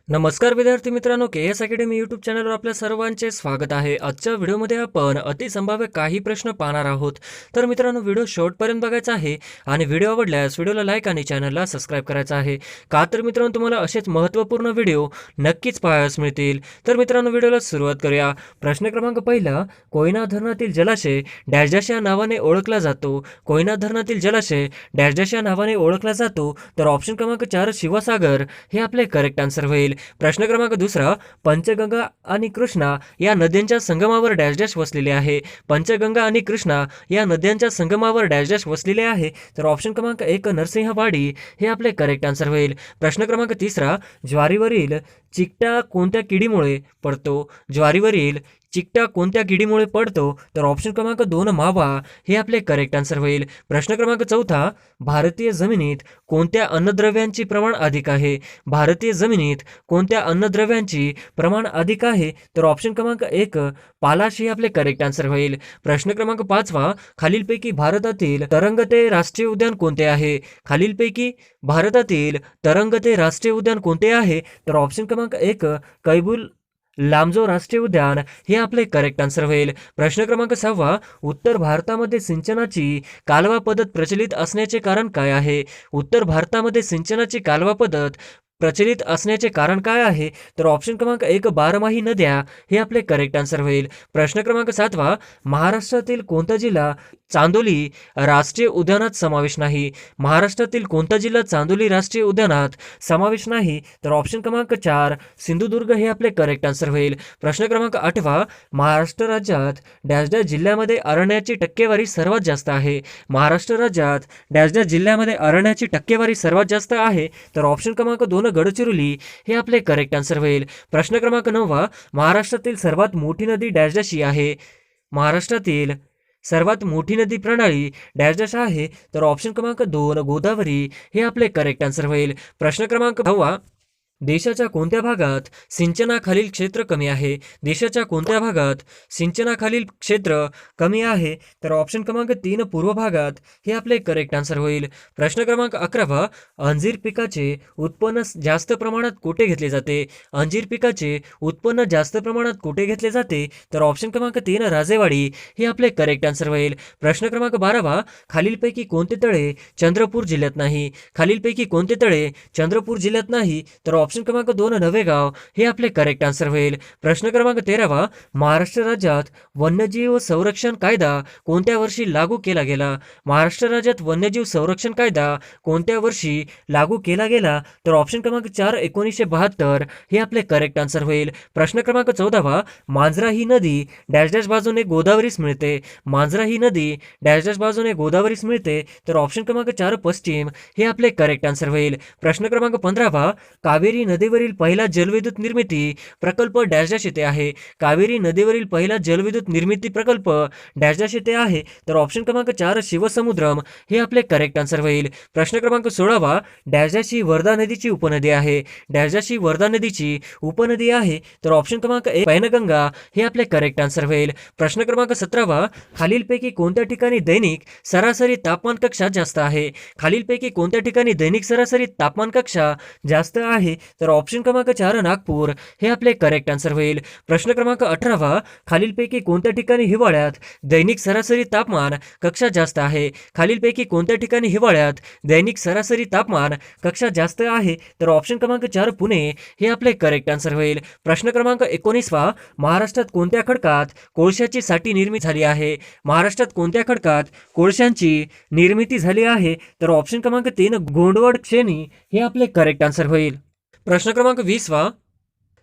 नमस्कार विद्यार्थी मित्रांनो, के.एस. अकॅडमी यूट्यूब चॅनलवर आपल्या सर्वांचे स्वागत आहे. आजच्या व्हिडिओमध्ये आपण अतिसंभाव्य काही प्रश्न पाहणार आहोत. तर मित्रांनो, व्हिडिओ शेवटपर्यंत बघायचा आहे आणि व्हिडिओ आवडल्यास व्हिडिओला लाईक आणि चॅनलला सबस्क्राईब करायचं आहे. का तर मित्रांनो, तुम्हाला असेच महत्त्वपूर्ण व्हिडिओ नक्कीच पाहायला मिळतील. तर मित्रांनो, व्हिडिओला सुरुवात करूया. प्रश्न क्रमांक पहिला, कोयना धरणातील जलाशय डॅश डॅश या नावाने ओळखला जातो. कोयना धरणातील जलाशय डॅश डॅश या नावाने ओळखला जातो. तर ऑप्शन क्रमांक 4 शिवसागर हे आपले करेक्ट आन्सर होईल. प्रश्न क्रमांक दुसरा, पंचगंगा आणि कृष्णा या नद्यांच्या संगमावर डॅश डॅश वसलेले आहे. पंचगंगा आणि कृष्णा या नद्यांच्या संगमावर डॅश डॅश वसलेले आहे. तर ऑप्शन क्रमांक 1 नरसिंहवाडी हे आपले करेक्ट आन्सर होईल. प्रश्न क्रमांक तिसरा, ज्वारीवरील चिकटा कोणत्या किडीमुळे पडतो. ज्वारीवरील चिकटा कोणत्या किडीमुळे पडतो. तर ऑप्शन क्रमांक 2 मावा हे आपले करेक्ट आन्सर होईल. प्रश्न क्रमांक चौथा, भारतीय जमिनीत कोणत्या अन्नद्रव्यांची प्रमाण अधिक आहे. भारतीय जमिनीत कोणत्या अन्नद्रव्यांची प्रमाण अधिक आहे. तर ऑप्शन क्रमांक 1 पालाश हे आपले करेक्ट आन्सर होईल. प्रश्न क्रमांक 5 खालीलपैकी भारतातील तरंगते राष्ट्रीय उद्यान कोणते आहे. खालीलपैकी भारतातील तरंगते राष्ट्रीय उद्यान कोणते आहे. तर ऑप्शन क्रमांक 1 कैबुल लामजो राष्ट्रीय उद्यान हे आपले करेक्ट आन्सर होईल. प्रश्न क्रमांक 6 उत्तर भारतामध्ये सिंचनाची कालवा पद्धत प्रचलित असण्याचे कारण काय आहे. उत्तर भारतामध्ये सिंचनाची कालवा पद्धत प्रचलित असण्याचे कारण काय आहे. तर ऑप्शन क्रमांक 1 बारमाही नद्या हे आपले करेक्ट आन्सर होईल. प्रश्न क्रमांक 7 महाराष्ट्रातील कोणता जिल्हा चांदोली राष्ट्रीय उद्यानात समावेश नाही. महाराष्ट्रातील कोणता जिल्हा चांदोली राष्ट्रीय उद्यानात समावेश नाही. तर ऑप्शन क्रमांक 4 सिंधुदुर्ग हे आपले करेक्ट आन्सर होईल. प्रश्न क्रमांक 8 महाराष्ट्र राज्यात डॅश डॅश जिल्ह्यामध्ये अरण्याची टक्केवारी सर्वात जास्त आहे. महाराष्ट्र राज्यात डॅश डॅश जिल्ह्यामध्ये अरण्याची टक्केवारी सर्वात जास्त आहे. तर ऑप्शन क्रमांक 2 गडचिरोली हे आपले करेक्ट आन्सर होईल. प्रश्न क्रमांक 9 महाराष्ट्रातील सर्वात मोठी नदी डॅश डॅश ही आहे. महाराष्ट्रातील सर्वात मोठी नदी प्रणाली डॅश डॅश आहे. तर ऑप्शन क्रमांक 2 गोदावरी हे आपले करेक्ट आन्सर होईल. प्रश्न क्रमांक 10 देशाच्या कोणत्या भागात सिंचनाखालील क्षेत्र कमी आहे. देशाच्या कोणत्या भागात सिंचनाखालील क्षेत्र कमी आहे. तर ऑप्शन क्रमांक 3 पूर्व भागात हे आपले करेक्ट आन्सर होईल. प्रश्न क्रमांक 11 अंजीर पिकाचे उत्पन्न जास्त प्रमाणात कुठे घेतले जाते. अंजीर पिकाचे उत्पन्न जास्त प्रमाणात कुठे घेतले जाते. तर ऑप्शन क्रमांक 3 राजेवाडी हे आपले करेक्ट आन्सर होईल. प्रश्न क्रमांक 12 खालीलपैकी कोणते तळे चंद्रपूर जिल्ह्यात नाही. खालीलपैकी कोणते तळे चंद्रपूर जिल्ह्यात नाही. तर ऑप्शन क्रमांक 2 नवेगाव हे आपले करेक्ट आन्सर होईल. प्रश्न क्रमांक 13 महाराष्ट्र राज्यात वन्यजीव संरक्षण कायदा कोणत्या वर्षी लागू केला गेला. महाराष्ट्र राज्यात वन्यजीव संरक्षण कायदा कोणत्या वर्षी लागू केला गेला. तर ऑप्शन क्रमांक 4 1972 हे आपले करेक्ट आन्सर होईल. प्रश्न क्रमांक 14 मांजरा ही नदी डॅश डॅश बाजूने गोदावरीस मिळते. मांजरा ही नदी डॅश डॅश बाजूने गोदावरीस मिळते. तर ऑप्शन क्रमांक 4 पश्चिम हे आपले करेक्ट आन्सर होईल. प्रश्न क्रमांक 15 कावेरी नदीवरील पहिला जलविद्युत निर्मिती प्रकल्प डॅश डॅश येथे आहे. कावेरी नदीवरील पहिला जलविद्युत निर्मिती प्रकल्प डॅश डॅश येथे आहे. तर ऑप्शन क्रमांक 4 शिवसमुद्रम हे आपले करेक्ट आन्सर होईल. प्रश्न क्रमांक 16 डॅश डॅश ही वर्धा नदीची उपनदी आहे. डॅश डॅश ही वर्धा नदीची उपनदी आहे. तर ऑप्शन क्रमांक 1 पैनगंगा हे आपले करेक्ट आन्सर होईल. प्रश्न क्रमांक 17 खालीलपैकी कोणत्या ठिकाणी दैनिक सरासरी तापमान कक्षा जास्त आहे. खालीलपैकी कोणत्या ठिकाणी दैनिक सरासरी तापमान कक्षा जास्त आहे. तर ऑप्शन क्रमांक 4 नागपूर हे आपले करेक्ट आन्सर होईल. प्रश्न क्रमांक 18 खालीलपैकी कोणत्या ठिकाणी हिवाळ्यात दैनिक सरासरी तापमान कक्षा जास्त आहे. खालीलपैकी कोणत्या ठिकाणी हिवाळ्यात दैनिक सरासरी तापमान कक्षा जास्त आहे. तर ऑप्शन क्रमांक 4 पुणे हे आपले करेक्ट आन्सर होईल. प्रश्न क्रमांक 19 महाराष्ट्रात कोणत्या खडकात कोळशाची साठी निर्मिती झाली आहे. महाराष्ट्रात कोणत्या खडकात कोळशांची निर्मिती झाली आहे. तर ऑप्शन क्रमांक 3 गोंडवड श्रेणी हे आपले करेक्ट आन्सर होईल. प्रश्न क्रमांक 20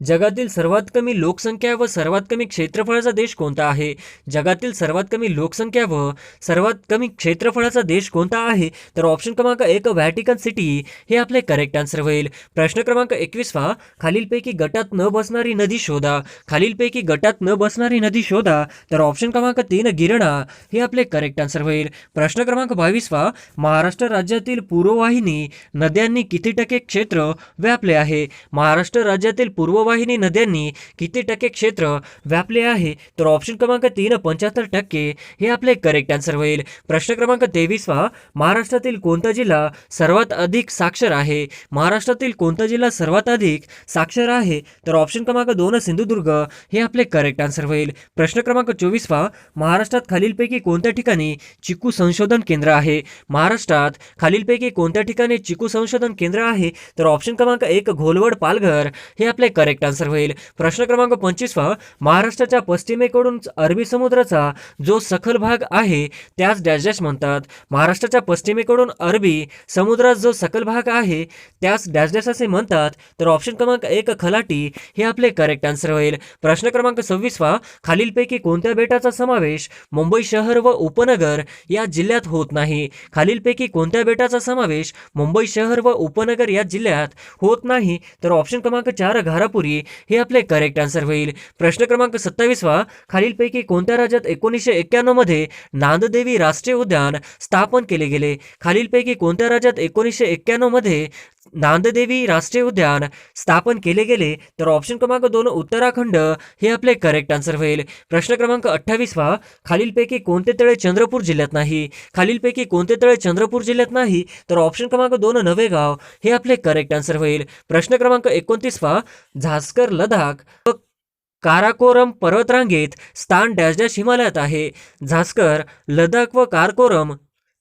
जगातील सर्वात कमी लोकसंख्या व सर्वात कमी क्षेत्रफळाचा देश कोणता आहे. जगातील सर्वात कमी लोकसंख्या व सर्वात कमी क्षेत्रफळाचा देश कोणता आहे. तर ऑप्शन क्रमांक 1 व्हॅटिकन सिटी हे आपले करेक्ट आन्सर होईल. प्रश्न क्रमांक 21 खालीलपैकी गटात न बसणारी नदी शोधा. खालीलपैकी गटात न बसणारी नदी शोधा. तर ऑप्शन क्रमांक 3 गिरणा हे आपले करेक्ट आन्सर होईल. प्रश्न क्रमांक 22 महाराष्ट्र राज्यातील पूर्ववाहिनी नद्यांनी किती टक्के क्षेत्र व्यापले आहे. महाराष्ट्र राज्यातील पूर्व उपवाहिनी नद्यांनी किती टक्के क्षेत्र व्यापले आहे? तर ऑप्शन क्रमांक 3 75% हे आपले करेक्ट आन्सर होईल. प्रश्न क्रमांक 23 महाराष्ट्रातील कोणता जिल्हा सर्वात अधिक साक्षर आहे? महाराष्ट्रातील कोणता जिल्हा सर्वात अधिक साक्षर आहे? तर ऑप्शन क्रमांक 2 सिंधुदुर्ग हे आपले करेक्ट आन्सर होईल. प्रश्न क्रमांक 24 महाराष्ट्रात खालीलपैकी कोणत्या ठिकाणी चिकू संशोधन केंद्र आहे? महाराष्ट्रात खालीलपैकी कोणत्या ठिकाणी चिकू संशोधन केंद्र आहे? तर ऑप्शन क्रमांक 1 घोलवड पालघर हे आपले करेक्ट आन्सर होईल. प्रश्न क्रमांक 25 महाराष्ट्राच्या पश्चिमेकडून अरबी समुद्राचा जो सखल भाग आहे त्यास डॅश डॅश म्हणतात. महाराष्ट्राच्या पश्चिमेकडून अरबी समुद्रात जो सखल भाग आहे त्यास डॅश डॅश असे म्हणतात. तर ऑप्शन क्रमांक 1 खलाटी हे आपले करेक्ट आन्सर होईल. प्रश्न क्रमांक 26 खालीलपैकी कोणत्या बेटाचा समावेश मुंबई शहर व उपनगर या जिल्ह्यात होत नाही? खालीलपैकी कोणत्या बेटाचा समावेश मुंबई शहर व उपनगर या जिल्ह्यात होत नाही? तर ऑप्शन क्रमांक 4 घारापुरी हे आपले करेक्ट आन्सर होईल. प्रश्न क्रमांक 27 खालीलपैकी कोणत्या राज्यात 1991 मध्ये नांददेवी राष्ट्रीय उद्यान स्थापन केले गेले? खालीलपैकी कोणत्या राज्यात 1991 मध्ये नांददेवी राष्ट्रीय उद्यान स्थापन केले गेले? तर ऑप्शन क्रमांक 2 उत्तराखंड हे आपले करेक्ट आन्सर होईल. प्रश्न क्रमांक 28 खालीलपैकी कोणते तळे चंद्रपूर जिल्ह्यात नाही? खालीलपैकी कोणते तळे चंद्रपूर जिल्ह्यात नाही? तर ऑप्शन क्रमांक 2 नवेगाव हे आपले करेक्ट आन्सर होईल. प्रश्न क्रमांक 29 झास्कर लडाख व काराकोरम पर्वतरांगेत स्थान डॅश डॅश हिमालयात आहे? झास्कर लडाख व काराकोरम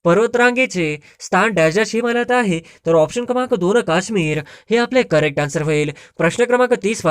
पर्वतरांगेचे स्थान डॅश डॅश हिमालयात आहे? तर ऑप्शन क्रमांक 2 काश्मीर हे आपले करेक्ट आन्सर होईल. प्रश्न क्रमांक 30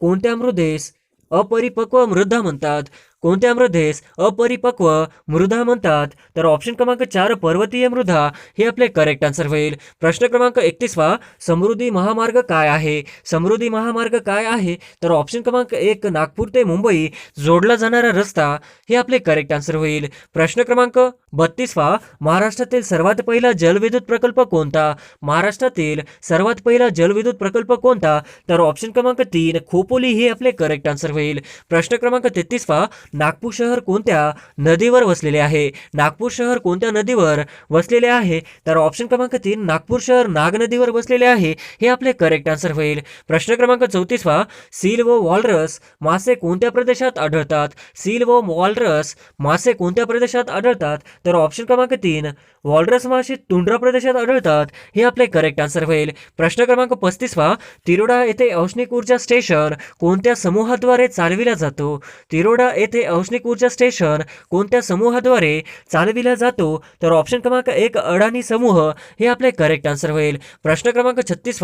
कोणत्या मृदेस अपरिपक्व मृदा म्हणतात? कोणत्या मृदेस अपरिपक्व मृदा म्हणतात? तर ऑप्शन क्रमांक 4 पर्वतीय मृदा हे आपले करेक्ट आन्सर होईल. प्रश्न क्रमांक 31 समृद्धी महामार्ग काय आहे? समृद्धी महामार्ग काय आहे? तर ऑप्शन क्रमांक 1 नागपूर ते मुंबई जोडला जाणारा रस्ता हे आपले करेक्ट आन्सर होईल. प्रश्न क्रमांक 32 महाराष्ट्रातील सर्वात पहिला जलविद्युत प्रकल्प कोणता? महाराष्ट्रातील सर्वात पहिला जलविद्युत प्रकल्प कोणता? तर ऑप्शन क्रमांक 3 खोपोली हे आपले करेक्ट आन्सर होईल. प्रश्न क्रमांक 33 नागपूर शहर कोणत्या नदीवर वसलेले आहे? नागपूर शहर कोणत्या नदीवर वसलेले आहे? तर ऑप्शन क्रमांक 3 नागपूर शहर नाग नदीवर वसलेले आहे हे आपले करेक्ट आन्सर होईल. प्रश्न क्रमांक 34 सील व वॉलरस मासे कोणत्या प्रदेशात आढळतात? सील व वॉलरस मासे कोणत्या प्रदेशात आढळतात? तर ऑप्शन क्रमांक 3 वॉलरस मासे तुंड्रा प्रदेशात आढळतात हे आपले करेक्ट आन्सर होईल. प्रश्न क्रमांक 35 तिरोडा येथे औष्णिक ऊर्जा स्टेशन कोणत्या समूहाद्वारे चालविला जातो? तिरोडा येथे औष्णिक ऊर्जा स्टेशन कोणत्या समूहाद्वारे चालविला जातो? तर ऑप्शन क्रमांक 1 अडाणी समूह हे आपले करेक्ट आन्सर होईल. प्रश्न क्रमांक 36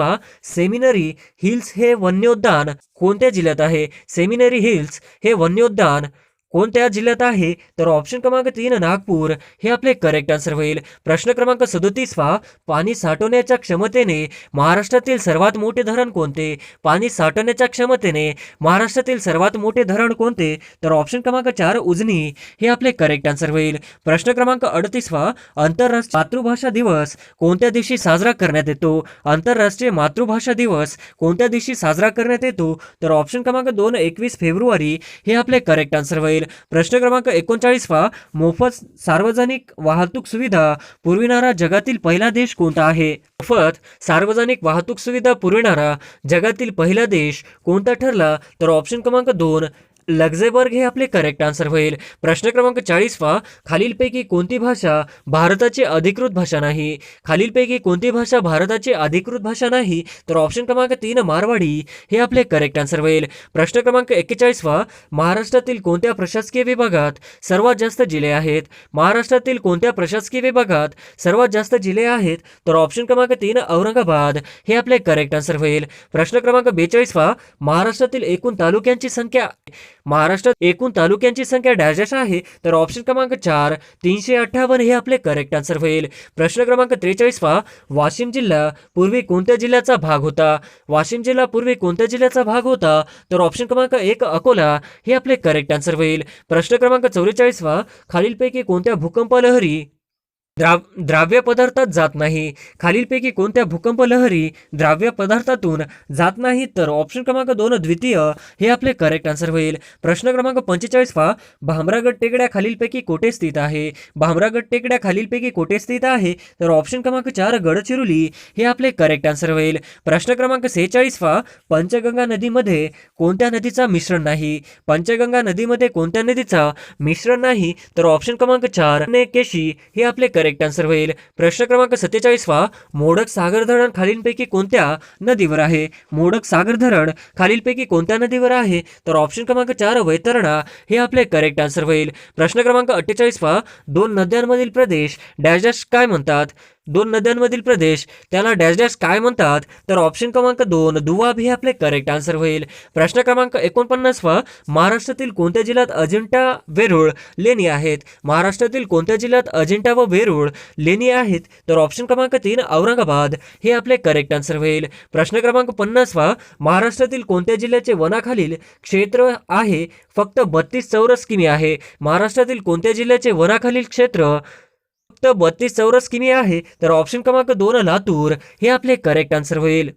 सेमिनरी हिल्स हे वन्योद्यान कोणत्या जिल्ह्यात आहे? सेमिनरी हिल्स हे वन्योद्यान कोणत्या जिल्ह्यात आहे? तर ऑप्शन क्रमांक 3 नागपूर हे आपले करेक्ट आन्सर होईल. प्रश्न क्रमांक 37 पाणी साठवण्याच्या क्षमतेने महाराष्ट्रातील सर्वात मोठे धरण कोणते? पाणी साठवण्याच्या क्षमतेने महाराष्ट्रातील सर्वात मोठे धरण कोणते? तर ऑप्शन क्रमांक 4 उजनी हे आपले करेक्ट आन्सर होईल. प्रश्न क्रमांक 38 आंतरराष्ट्रीय मातृभाषा दिवस कोणत्या दिवशी साजरा करण्यात येतो? आंतरराष्ट्रीय मातृभाषा दिवस कोणत्या दिवशी साजरा करण्यात येतो? तर ऑप्शन क्रमांक 2 21 फेब्रुवारी हे आपले करेक्ट आन्सर होईल. प्रश्न क्रमांक 39 मोफत सार्वजनिक वाहतूक सुविधा पुरविणारा जगातील पहिला देश कोणता आहे? मोफत सार्वजनिक वाहतूक सुविधा पुरविणारा जगातील पहिला देश कोणता ठरला? तर ऑप्शन क्रमांक 2 लक्झेंबर्ग हे आपले करेक्ट आन्सर होईल. प्रश्न क्रमांक 40 खालीलपैकी कोणती भाषा भारताची अधिकृत भाषा नाही? खालीलपैकी कोणती भाषा भारताची अधिकृत भाषा नाही? तर ऑप्शन क्रमांक 3 मारवाडी हे आपले करेक्ट आन्सर होईल. प्रश्न क्रमांक 41 महाराष्ट्रातील कोणत्या प्रशासकीय विभागात सर्वात जास्त जिल्हे आहेत? महाराष्ट्रातील कोणत्या प्रशासकीय विभागात सर्वात जास्त जिल्हे आहेत? तर ऑप्शन क्रमांक 3 औरंगाबाद हे आपले करेक्ट आन्सर होईल. प्रश्न क्रमांक 42 महाराष्ट्रातील एकूण तालुक्यांची संख्या महाराष्ट्रात एकूण तालुक्यांची संख्या डॅश आहे? तर ऑप्शन क्रमांक 4 358 हे आपले करेक्ट आन्सर होईल. प्रश्न क्रमांक 43 वाशिम जिल्हा पूर्वी कोणत्या जिल्ह्याचा भाग होता? वाशिम जिल्हा पूर्वी कोणत्या जिल्ह्याचा भाग होता? तर ऑप्शन क्रमांक 1 अकोला हे आपले करेक्ट आन्सर होईल. प्रश्न क्रमांक 44 खालीलपैकी कोणत्या भूकंप लहरी द्राव्य पदार्थात जात नाही. खालीलपैकी कोणत्या भूकंप लहरी द्राव्य पदार्थातून जात नाही? तर ऑप्शन क्रमांक 2 द्वितीय हे आपले करेक्ट आन्सर होईल. प्रश्न क्रमांक 45 पहा. भामरागड टेकड्या खालीलपैकी कोठे स्थित आहे? भामरागड टेकड्या खालीलपैकी कोठे स्थित आहे? तर ऑप्शन क्रमांक 4 गडचिरोली हे आपले करेक्ट आन्सर होईल. प्रश्न क्रमांक 46 पहा. पंचगंगा नदीमध्ये कोणत्या नदीचा मिश्रण नाही? पंचगंगा नदीमध्ये कोणत्या नदीचा मिश्रण नाही? तर ऑप्शन क्रमांक 4 केशी हे आपले करेक्ट आन्सर होईल. प्रश्न क्रमांक 47 वा. मोडक सागर धरण खालीलपैकी कोणत्या नदीवर आहे? मोडक सागर धरण खालीलपैकी कोणत्या नदीवर आहे? तर ऑप्शन क्रमांक 4 वैतरणा हे आपले करेक्ट आन्सर होईल. प्रश्न क्रमांक 48 वा. दोन नद्यांमधील प्रदेश डॅश डॅश काय म्हणतात? दोन नद्यांमधील प्रदेश त्याला डॅश डॅश काय म्हणतात? तर ऑप्शन क्रमांक 2 दुआब हे आपले करेक्ट आन्सर होईल. प्रश्न क्रमांक 49 वा. महाराष्ट्रातील कोणत्या जिल्ह्यात अजिंठा वेरूळ लेणी आहेत? महाराष्ट्रातील कोणत्या जिल्ह्यात अजिंठा व वेरूळ लेणी आहेत? तर ऑप्शन क्रमांक 3 औरंगाबाद हे आपले करेक्ट आन्सर होईल. प्रश्न क्रमांक 50 वा. महाराष्ट्रातील कोणत्या जिल्ह्याचे वनाखालील क्षेत्र आहे फक्त 32 चौरस किमी आहे? महाराष्ट्रातील कोणत्या जिल्ह्याचे वनाखालील क्षेत्र फक्त 32 चौरस किमी आहे? तर ऑप्शन क्रमांक 2 लातूर हे आपले करेक्ट आन्सर होईल.